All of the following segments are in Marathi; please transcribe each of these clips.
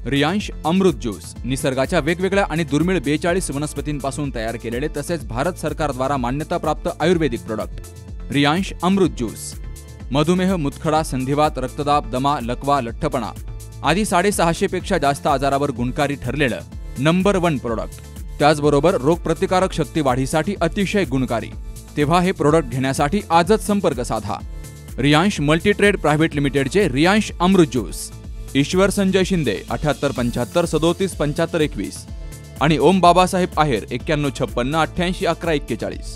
रियांश अमृत ज्यूस निसर्गाच्या वेगवेगळ्या आणि दुर्मिळ 42 वनस्पतींपासून तयार केलेले तसेच भारत सरकारद्वारा मान्यताप्राप्त आयुर्वेदिक प्रोडक्ट। रियांश अमृत ज्यूस मधुमेह, मुतखडा, संधिवात, रक्तदाब, दमा, लकवा, लठ्ठपणा आदी 650 पेक्षा जास्त आजारावर गुणकारी ठरलेलं नंबर 1 प्रोडक्ट। त्याचबरोबर रोगप्रतिकारक शक्ती वाढीसाठी अतिशय गुणकारी। तेव्हा हे प्रोडक्ट घेण्यासाठी आजच संपर्क साधा। रियांश मल्टीट्रेड प्रायव्हेट लिमिटेडचे रियांश अमृत ज्यूस, ईश्वर संजय शिंदे 78 75 37 75 21 आणि ओम बाबासाहेब आहेर 91 56 88 11 41।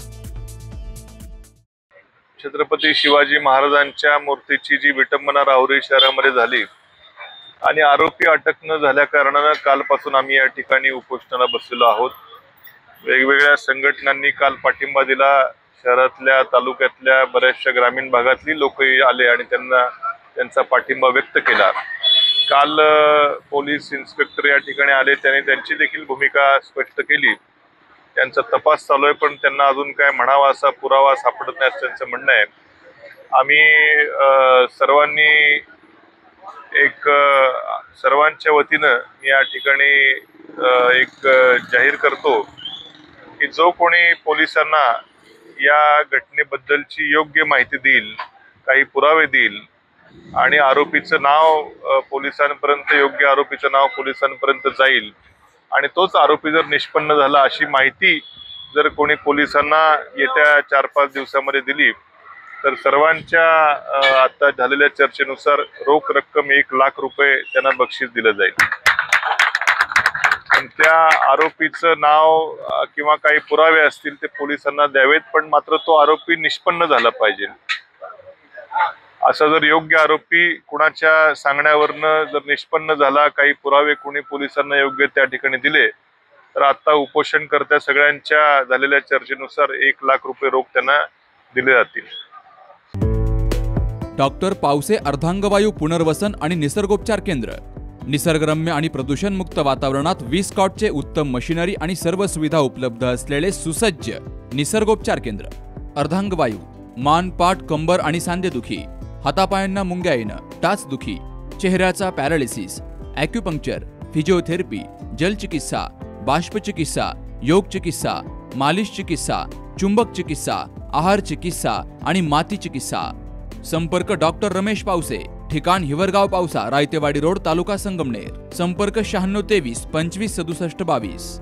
छत्रपती शिवाजी महाराजांच्या मूर्तीची जी विटंबना राहुरी शहरामध्ये झाली आणि आरोपी अटक न झाल्या कारणाने कालपासून आम्ही या ठिकाणी उपोषणाला बसलेलो आहोत। वेगवेगळ्या संघटनांनी काल पाठिंबा दिला। शहरातल्या, तालुक्यातल्या बऱ्याचशा ग्रामीण भागातली लोक आले आणि त्यांचा पाठिंबा व्यक्त केला। काल पोलीस इन्स्पेक्टर या ठिकाणी आले, त्यांनी त्यांची देखील भूमिका स्पष्ट केली। त्यांचा तपास चालू आहे, पण त्यांना अजून काय म्हणावा असा पुरावा सापडत नाही असं त्यांचं म्हणणं आहे। आम्ही सर्वांनी सर्वांच्या वतीनं या ठिकाणी एक जाहीर करतो की जो कोणी पोलिसांना या घटनेबद्दलची योग्य माहिती देईल, काही पुरावे देईल आणि आरोपीचं नाव पोलिसांपर्यंत, योग्य आरोपीचं नाव पोलिसांपर्यंत जाईल आणि तोच आरोपी जर निष्पन्न झाला अशी माहिती जर कोणी पोलिसांना येत्या 4-5 दिवसामध्ये दिली तर सर्वांच्या आता झालेल्या चर्चेनुसार रोख रक्कम 1 लाख रुपये त्यांना बक्षीस दिलं जाईल। पण त्या आरोपीचं नाव किंवा काही पुरावे असतील ते पोलिसांना द्यावेत, पण मात्र तो आरोपी निष्पन्न झाला पाहिजे। असा जर योग्य आरोपी कुणाच्या सांगण्यावरनं जर निष्पन्न झाला, काही पुरावे कोणी पोलिसांना योग्य त्या ठिकाणी दिले तर आता उपोषणकर्त्या सगळ्यांच्या झालेल्या चर्चेनुसार 1 लाख रुपये रोख त्यांना दिले जातील। डॉक्टर पावसे अर्धांगवायू पुनर्वसन आणि निसर्गोपचार केंद्र, निसर्गरम्य आणि प्रदूषणमुक्त वातावरणात 20 कॉटचे उत्तम मशिनरी आणि सर्व सुविधा उपलब्ध असलेले सुसज्ज निसर्गोपचार केंद्र। अर्धांगवायू, मान, पाठ, कंबर आणि सांधेदुखी, हातापायांना मुंग्या येणं, टाचदुखी, चेहऱ्याचा पॅरालिसिस, ॲक्युपंक्चर, फिजिओथेरपी, जलचिकित्सा, बाष्पचिकित्सा, योग चिकित्सा, मालिश चिकित्सा, चुंबक चिकित्सा, आहार चिकित्सा आणि माती चिकित्सा। संपर्क डॉक्टर रमेश पावसे, ठिकाण हिवरगाव पावसा, रायतेवाडी रोड, तालुका संगमनेर। संपर्क 96 23 25 67 22।